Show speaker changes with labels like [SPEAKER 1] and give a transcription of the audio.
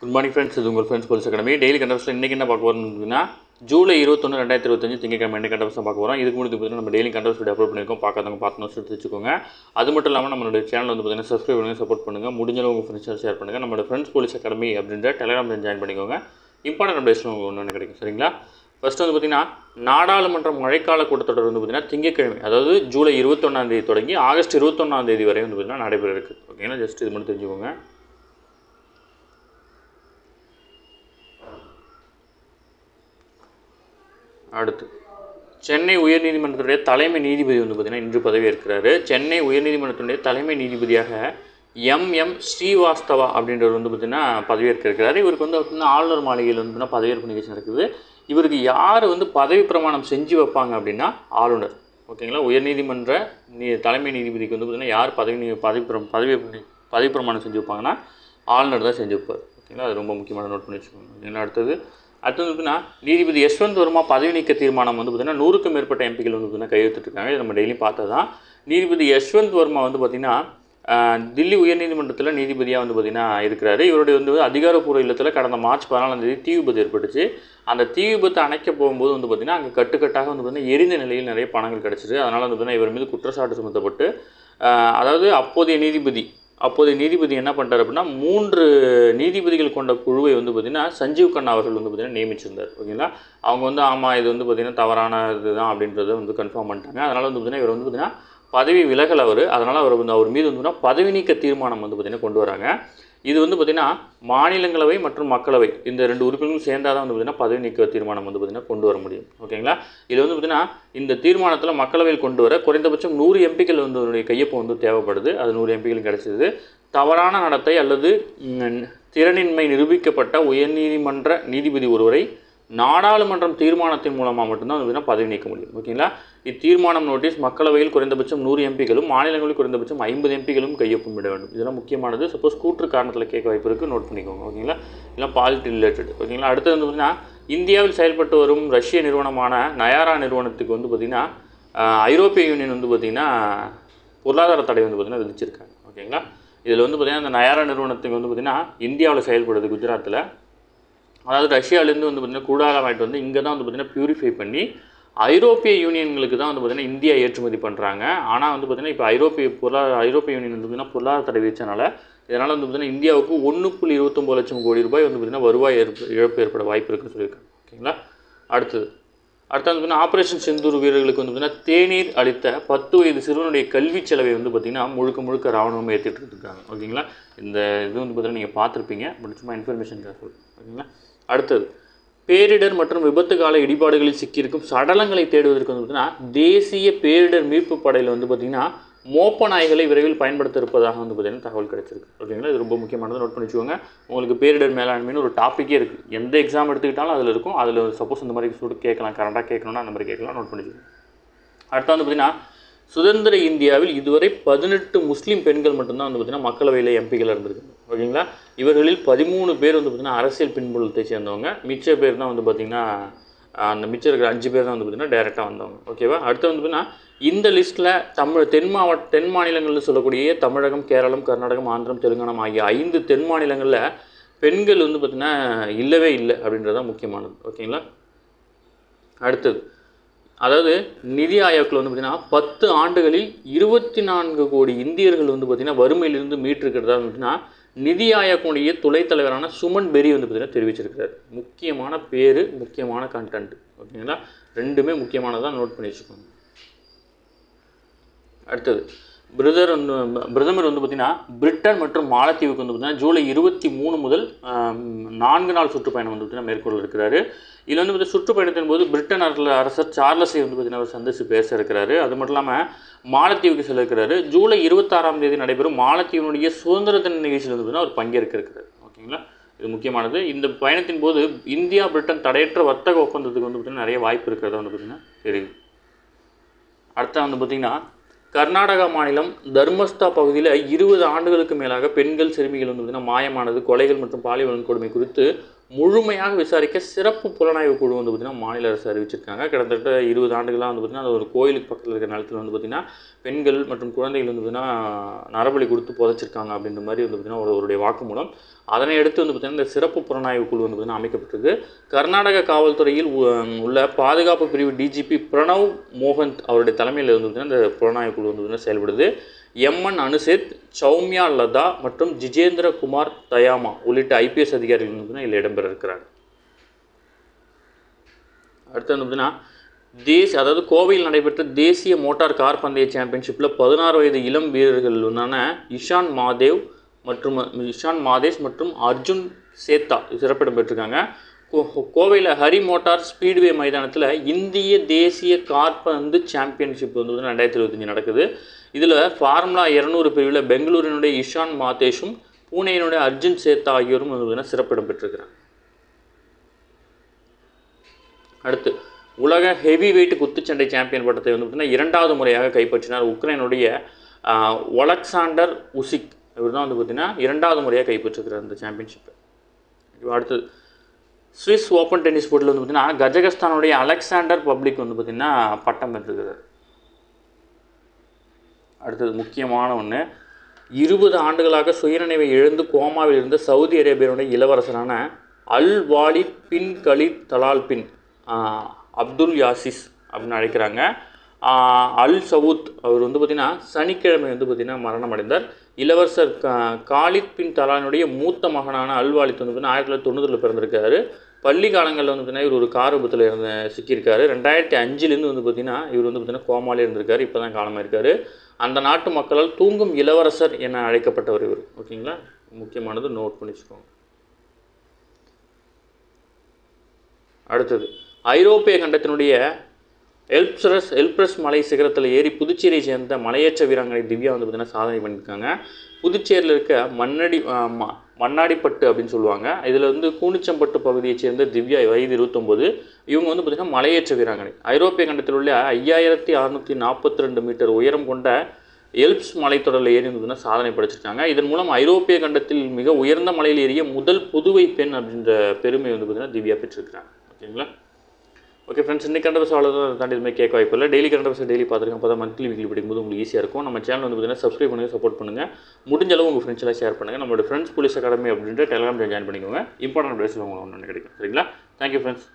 [SPEAKER 1] Good morning friends, இது உங்கள் friends police academy. Daily கண்டவர்ஸில் இன்றைக்கி என்ன பார்க்க போகிறோம்னா ஜூலை 21, 2025 திங்கக்கிழமை என்ன கண்டவர்ஸ் பார்க்க போகிறோம். இதுக்கு முன்னாடி பார்த்தீங்கன்னா நம்ம டெய்லி கண்டவர்ஸ் வீடியோ அப்லோட் பண்ணியிருக்கோம். பார்க்காதவங்க பார்த்து நோட்ஸ் எடுத்து வச்சுக்கோங்க. அது மட்டும் இல்லாமல் நம்மளுடைய சேனல் வந்து பார்த்தீங்கன்னா சப்ஸ்கிரைப் பண்ணுங்கள், சப்போர்ட் பண்ணுங்கள். முடிஞ்சளவு உங்கள் ஃப்ரெண்ட்ஸ் ஷேர் பண்ணுங்கள். நம்மளோட ஃப்ரெண்ட்ஸ் போலீஸ் அகாடமி அப்படின்ற டெலிகிராம் ஜாயின் பண்ணிக்கோங்க. இம்பார்ட்டன்ட் அப்டேட்ஸ் உங்களுக்கு ஒன்று கிடைக்கும். சரிங்களா? ஃபஸ்ட்டு வந்து பார்த்திங்கன்னா நாடாளுமன்ற மழைக்கால கூட்டத்தொடர் வந்து பார்த்திங்கன்னா திங்கக்கிழமை, அதாவது ஜூலை 21 தொடங்கி ஆகஸ்ட் 21 வரை வந்து பார்த்திங்கன்னா நடைபெற இருக்குது. ஓகேங்களா? ஜஸ்ட் இது மட்டும் தெரிஞ்சுக்கோங்க. அடுத்து சென்னை உயர்நீதிமன்றத்துடைய தலைமை நீதிபதி வந்து பார்த்திங்கன்னா இன்று பதவியேற்கிறாரு. சென்னை உயர்நீதிமன்றத்துடைய தலைமை நீதிபதியாக எம் ஸ்ரீவாஸ்தவா அப்படின்றவர் வந்து பார்த்திங்கன்னா பதவியேற்கிறாரு. இவருக்கு வந்து பார்த்திங்கன்னா ஆளுநர் மாளிகையில் வந்து பதவியேற்பு நிகழ்ச்சி நடக்குது. இவருக்கு யார் வந்து பதவி பிரமாணம் செஞ்சு வைப்பாங்க அப்படின்னா ஆளுநர். ஓகேங்களா? உயர்நீதிமன்ற தலைமை நீதிபதிக்கு வந்து பார்த்திங்கன்னா யார் பதவி பிரமாணம் செஞ்சு வைப்பாங்கன்னா ஆளுநர் தான் செஞ்சு வைப்பார். ஓகேங்களா? அது ரொம்ப முக்கியமான நோட் பண்ணி வச்சுக்கோங்க. அடுத்தது பார்த்திங்கன்னா நீதிபதி யஷ்வந்த் வர்மா பதவி நீக்க தீர்மானம் வந்து பார்த்திங்கன்னா 100க்கும் மேற்பட்ட எம்பிக்கள் வந்து பார்த்திங்கன்னா கையெழுத்திட்டிருக்காங்க. இது நம்ம டெய்லி பார்த்தது தான். நீதிபதி யஷ்வந்த் வர்மா வந்து பார்த்திங்கன்னா தில்லி உயர்நீதிமன்றத்தில் நீதிபதியாக வந்து பார்த்திங்கன்னா இருக்கிறாரு. இவருடைய வந்து அதிகாரப்பூர்வ இல்லத்தில் கடந்த மார்ச் 14 தீ விபத்து ஏற்பட்டுச்சு. அந்த தீ விபத்தை அணைக்க போகும்போது வந்து பார்த்திங்கன்னா அங்கே கட்டுக்கட்டாக வந்து பார்த்திங்கன்னா எரிந்த நிலையில் நிறைய பணங்கள் கிடச்சிது. அதனால் வந்து பார்த்திங்கன்னா இவர் மீது குற்றச்சாட்டு சுமத்தப்பட்டு அதாவது அப்போதைய நீதிபதி என்ன பண்ணுறாரு அப்படின்னா 3 நீதிபதிகள் கொண்ட குழுவை வந்து பார்த்திங்கன்னா சஞ்சீவ் கண்ணா அவர்கள் வந்து பார்த்திங்கன்னா நியமிச்சிருந்தார். ஓகேங்களா? அவங்க வந்து ஆமாம் இது வந்து பார்த்திங்கன்னா தவறான இதுதான் அப்படின்றத வந்து கன்ஃபார்ம் பண்ணிட்டாங்க. அதனால் வந்து பார்த்திங்கன்னா இவர் வந்து பார்த்திங்கன்னா பதவி விலகல் அதனால் அவர் மீது வந்து பதவி நீக்க தீர்மானம் வந்து பார்த்திங்கன்னா கொண்டு வராங்க. இது வந்து பார்த்திங்கன்னா மாநிலங்களவை மற்றும் மக்களவை இந்த 2 உறுப்பினர்களும் சேர்ந்தால் தான் வந்து பார்த்திங்கன்னா பதவி நீக்க தீர்மானம் வந்து பார்த்திங்கன்னா கொண்டு வர முடியும். ஓகேங்களா? இது வந்து பார்த்திங்கன்னா இந்த தீர்மானத்தில் மக்களவையில் கொண்டு வர குறைந்தபட்சம் 100 எம்பிக்கள் வந்து ஒரு கையொப்பம் வந்து தேவைப்படுது. அது 100 எம்பிக்கள் கிடச்சிது. தவறான நடத்தை அல்லது திறனின்மை நிரூபிக்கப்பட்ட உயர்நீதிமன்ற நீதிபதி ஒருவரை நாடாளுமன்றம் தீர்மானத்தின் மூலமாக மட்டும்தான் வந்து பதவி நீக்க முடியும். ஓகேங்களா? இத்தீர்மானம் நோட்டீஸ் மக்களவையில் குறைந்தபட்சம் 100 எம்பிகளும் மாநிலங்களில் குறைந்தபட்சம் 50 எம்பிகளும் கையொப்பமிட வேண்டும். இதெல்லாம் முக்கியமானது. சப்போஸ் கூற்று காரணத்தில் கேட்க வாய்ப்பு இருக்குது, நோட் பண்ணிக்கோங்க. ஓகேங்களா? இதெல்லாம் பாலிட்டி ரிலேட்டட். ஓகேங்களா? அடுத்தது வந்து பார்த்திங்கன்னா இந்தியாவில் செயல்பட்டு வரும் ரஷ்ய நிறுவனமான நயாரா நிறுவனத்துக்கு வந்து பார்த்திங்கன்னா ஐரோப்பிய யூனியன் வந்து பார்த்திங்கன்னா பொருளாதார தடை வந்து பார்த்திங்கன்னா விதிச்சிருக்காங்க. ஓகேங்களா? இதில் வந்து பார்த்திங்கன்னா இந்த நயாரா நிறுவனத்துக்கு வந்து பார்த்திங்கன்னா இந்தியாவில் செயல்படுது குஜராத்தில். அதாவது ரஷ்யாவிலேருந்து வந்து பார்த்திங்கன்னா கூடாரம் வாங்கிட்டு வந்து இங்கே தான் வந்து பார்த்திங்கன்னா ப்யூரிஃபை பண்ணி ஐரோப்பிய யூனியனுங்களுக்கு தான் வந்து பார்த்திங்கன்னா இந்தியா ஏற்றுமதி பண்ணுறாங்க. ஆனால் வந்து பார்த்திங்கன்னா இப்போ ஐரோப்பிய யூனியன் வந்து பார்த்திங்கன்னா பொருளாதார தடை விதிச்சனால இதனால் வந்து பார்த்திங்கன்னா இந்தியாவுக்கு 1.29 லட்சம் கோடி ரூபாய் வந்து பார்த்திங்கன்னா வருவாய் இழப்பு ஏற்பட வாய்ப்பு இருக்குன்னு சொல்லியிருக்காங்க. ஓகேங்களா? அடுத்தது வந்து பார்த்திங்கன்னா ஆப்ரேஷன் சிந்தூர் வீரர்களுக்கு வந்து பார்த்திங்கன்னா தேநீர் அளித்த 10 வயது சிறுவனுடைய கல்வி செலவை வந்து பார்த்திங்கன்னா முழுக்க ராவணம் ஏற்றிட்டு இருக்காங்க. ஓகேங்களா? இந்த இது வந்து பார்த்திங்கன்னா நீங்கள் பார்த்துருப்பீங்க, பட் சும்மா இன்ஃபர்மேஷன். ஓகேங்களா? அடுத்தது பேரிடர் மற்றும் விபத்து கால இடிபாடுகளில் சிக்கியிருக்கும் சடலங்களை தேடுவதற்கு வந்து பார்த்திங்கன்னா தேசிய பேரிடர் மீட்பு படையில் வந்து பார்த்திங்கன்னா மோப்ப நாய்களை விரைவில் பயன்படுத்த இருப்பதாக வந்து பார்த்திங்கன்னா தகவல் கிடைச்சிருக்கு. ஓகேங்களா? இது ரொம்ப முக்கியமானது, நோட் பண்ணி வச்சுக்கோங்க. உங்களுக்கு பேரிடர் மேலாண்மைன்னு ஒரு டாப்பிக்கே இருக்குது. எந்த எக்ஸாம் எடுத்துக்கிட்டாலும் அதில் இருக்கும். அதில் சப்போஸ் இந்த மாதிரி சொல்லிட்டு கேட்கலாம், கரெக்டாக கேட்கணும்னா அந்த மாதிரி கேட்கலாம், நோட் பண்ணிக்கோங்க. அடுத்து வந்து பார்த்திங்கன்னா சுதந்திர இந்தியாவில் இதுவரை 18 முஸ்லீம் பெண்கள் மட்டும்தான் வந்து பார்த்திங்கன்னா மக்களவையில் எம்பிகள் இருந்திருக்காங்க. ஓகேங்களா? இவர்களில் 13 பேர் வந்து பார்த்திங்கன்னா அரசியல் பின்புலத்தை சேர்ந்தவங்க. மிச்ச பேர் தான் வந்து பார்த்திங்கன்னா அந்த மிச்சம் இருக்கிற 5 பேர் தான் வந்து பார்த்திங்கன்னா டைரெக்டாக வந்தவங்க. ஓகேவா? அடுத்து வந்து பார்த்திங்கன்னா இந்த லிஸ்ட்டில் தென் மாநிலங்களில் சொல்லக்கூடிய தமிழகம், கேரளம், கர்நாடகம், ஆந்திரம், தெலுங்கானா ஆகிய 5 தென் மாநிலங்களில் பெண்கள் வந்து பார்த்திங்கன்னா இல்லவே இல்லை அப்படின்றதான் முக்கியமானது. ஓகேங்களா? அடுத்தது அதாவது நிதி ஆயோக்கில் வந்து பார்த்திங்கன்னா 10 ஆண்டுகளில் 24 கோடி இந்தியர்கள் வந்து பார்த்திங்கன்னா வறுமையிலிருந்து மீட்டிருக்கிறதா வந்துட்டுனா நிதி ஆயோக்குடைய துணைத் தலைவரான சுமன் பெரி வந்து பார்த்திங்கன்னா தெரிவிச்சிருக்கிறார். முக்கியமான பேர், முக்கியமான கண்டென்ட். ஓகேங்களா? ரெண்டுமே முக்கியமானதாக நோட் பண்ணி வச்சுக்கோங்க. அடுத்தது பிரதமர் வந்து பார்த்திங்கன்னா பிரிட்டன் மற்றும் மாலத்தீவுக்கு வந்து பார்த்திங்கன்னா ஜூலை 23 முதல் 4 நாள் சுற்றுப்பயணம் வந்து பார்த்திங்கன்னா மேற்கொள்ள இருக்கிறாரு. இதில் வந்து பார்த்திங்கன்னா சுற்றுப்பயணத்தின் போது பிரிட்டன் அரசர் சார்லஸை வந்து பார்த்திங்கன்னா அவர் சந்தித்து பேச இருக்கிறாரு. அது மட்டும் இல்லாமல் மாலத்தீவுக்கு செல்ல இருக்கிறாரு. ஜூலை 26 நடைபெறும் மாலத்தீவினுடைய சுதந்திர தின நிகழ்ச்சியில் வந்து பார்த்திங்கன்னா அவர் பங்கேற்க இருக்கிறார். ஓகேங்களா? இது முக்கியமானது. இந்த பயணத்தின் போது இந்தியா பிரிட்டன் தடையற்ற வர்த்தக ஒப்பந்தத்துக்கு வந்து பார்த்திங்கன்னா நிறைய வாய்ப்பு இருக்கிறதா வந்து பார்த்திங்கன்னா தெரியுது. அடுத்த வந்து பார்த்திங்கன்னா கர்நாடகா மாநிலம் தர்மஸ்தா பகுதியில் 20 ஆண்டுகளுக்கு மேலாக பெண்கள், சிறுமிகள் வந்து பார்த்திங்கன்னா மாயமானது, கொலைகள் மற்றும் பாலியல் வன்கொடுமை குறித்து முழுமையாக விசாரிக்க சிறப்பு புலனாய்வு குழு வந்து பார்த்திங்கன்னா மாநில அரசு அறிவிச்சிருக்காங்க. கிட்டத்தட்ட 20 ஆண்டுகளாக வந்து பார்த்திங்கன்னா அது ஒரு கோயிலுக்கு பக்கத்தில் இருக்கிற நிலத்தில் வந்து பார்த்திங்கன்னா பெண்கள் மற்றும் குழந்தைகள் வந்து பார்த்திங்கன்னா நரபலி கொடுத்து புதைச்சிருக்காங்க அப்படின்ற மாதிரி வந்து பார்த்திங்கன்னா அவருடைய வாக்குமூலம். அதனை அடுத்து வந்து பார்த்திங்கன்னா இந்த சிறப்பு புலனாய்வு குழு வந்து பார்த்திங்கன்னா அமைக்கப்பட்டிருக்கு. கர்நாடக காவல்துறையில் உள்ள பாதுகாப்பு பிரிவு டிஜிபி பிரணவ் மோகந்த் அவருடைய தலைமையில் வந்து பார்த்திங்கன்னா இந்த புலனாய்வு குழு வந்து பார்த்திங்கன்னா செயல்படுது. எம்என் அனுசித், சௌமியா லதா மற்றும் ஜிஜேந்திர குமார் தயாமா உள்ளிட்ட ஐபிஎஸ் அதிகாரிகள் வந்து இதில் இடம்பெற இருக்கிறாங்க. அடுத்து வந்து பார்த்தீங்கன்னா அதாவது கோவையில் நடைபெற்ற தேசிய மோட்டார் கார் பந்தய சாம்பியன்ஷிப்பில் 16 வயது இளம் வீரர்கள் இஷான் மாதேஷ் மற்றும் அர்ஜுன் சேத்தா சிறப்பிடம் பெற்றிருக்காங்க. கோவையில் ஹரி மோட்டார் ஸ்பீட்வே மைதானத்தில் இந்திய தேசிய காற்பந்து சாம்பியன்ஷிப் வந்து 2025 நடக்குது. இதில் ஃபார்முலா 200 பிரிவில் பெங்களூரினுடைய இஷான் மாதேஷும் பூனேயினுடைய அர்ஜுன் சேத்தா ஆகியோரும் வந்து சிறப்பிடம் பெற்றிருக்கிறாங்க. அடுத்து உலக ஹெவி வெயிட் குத்துச்சண்டை சாம்பியன் பட்டத்தை வந்து பார்த்திங்கன்னா 2வது முறையாக கைப்பற்றினார் உக்ரைனுடைய ஒலக்சாண்டர் உசிக். இவர் தான் வந்து பார்த்திங்கன்னா 2வது முறையாக கைப்பற்றிருக்கிறார் இந்த சாம்பியன்ஷிப்பை. அடுத்தது ஸ்விஸ் ஓப்பன் டென்னிஸ் போட்டியில் வந்து பார்த்திங்கன்னா கஜகஸ்தானுடைய அலெக்சாண்டர் பப்ளிக் வந்து பார்த்திங்கன்னா பட்டம் பெற்றிருக்கிறார். அடுத்தது முக்கியமான ஒன்று, 20 ஆண்டுகளாக சுயநினைவை இழந்து கோமாவில் இருந்த சவுதி அரேபியாவுடைய இளவரசரான அல் வாலித் பின் கலீத் தலால் பின் அப்துல் யாசிஸ் அப்படின்னு அழைக்கிறாங்க. அல் சவுத் அவர் வந்து பார்த்திங்கன்னா சனிக்கிழமை வந்து பார்த்திங்கன்னா மரணம் அடைந்தார். இளவரசர் காலித் பின் தலானுடைய மூத்த மகனான அல் வாலித் வந்து பார்த்திங்கன்னா 1990 பிறந்திருக்காரு. பள்ளி காலங்களில் வந்து பார்த்திங்கன்னா இவர் ஒரு கார் விபத்தில் சிக்கியிருக்காரு. 2005 வந்து பார்த்திங்கன்னா இவர் வந்து பார்த்திங்கன்னா கோமாலே இருந்திருக்காரு. இப்போ தான் காலமாக இருக்கார். அந்த நாட்டு மக்களால் தூங்கும் இளவரசர் என அழைக்கப்பட்டவர் இவர். ஓகேங்களா, முக்கியமானது நோட் பண்ணி வச்சுக்கோங்க. அடுத்தது ஐரோப்பிய கண்டத்தினுடைய எல்ப்ரஸ் மலை சிகரத்தில் ஏறி புதுச்சேரியை சேர்ந்த மலையேற்ற வீராங்கனை திவ்யா வந்து பார்த்திங்கன்னா சாதனை பண்ணியிருக்காங்க. புதுச்சேரியில் இருக்க மண்ணாடிப்பட்டு அப்படின்னு சொல்லுவாங்க. இதில் வந்து கூனிச்சம்பட்டு பகுதியைச் சேர்ந்த திவ்யா வயது 29. இவங்க வந்து பார்த்திங்கன்னா மலையேற்ற வீராங்கனை. ஐரோப்பிய கண்டத்தில் உள்ள 5642 மீட்டர் உயரம் கொண்ட எல்ப்ஸ் மலைத்தொடரில் ஏறி வந்து சாதனை படைச்சிருக்காங்க. இதன் மூலம் ஐரோப்பிய கண்டத்தில் மிக உயர்ந்த மலையில் ஏறிய முதல் புதுவை பெண் அப்படின்ற பெருமை வந்து பார்த்திங்கன்னா திவ்யா பெற்றிருக்கிறாங்க. ஓகேங்களா, ஓகே ஃப்ரெண்ட்ஸ், இன்றைக்கி கரண்ட் அஃபேர்ஸ் அவ்வளோதான் தாண்டி இதுமாதிரி கேட்க வாய்ப்பு இல்லை. டெய்லி கரண்ட் அஃபேர்ஸ் டெய்லி பார்த்துருக்கேன். அப்போ தான் மந்த்லி வீக்லி படிக்கும்போது உங்களுக்கு ஈஸியாக இருக்கும். நம்ம சேனல் வந்து பார்த்திங்கன்னா சப்ஸ்கிரைப் பண்ணுங்கள், சப்போர்ட் பண்ணுங்கள். முடிஞ்ச அளவு உங்கள் ஃப்ரெண்ட்ஸ்லாம் ஷேர் பண்ணுங்கள். நம்மளோட ஃப்ரெண்ட்ஸ் போலீஸ் அகாடமி அப்படின்ற டெலிகிராம் ஜாயின் பண்ணிக்கோங்க. இம்பார்ட்டன்ட் பேஸில் உங்களுக்கு ஒன்று கிடைக்கும். சரிங்களா, தேங்க்யூ ஃப்ரெண்ட்ஸ்.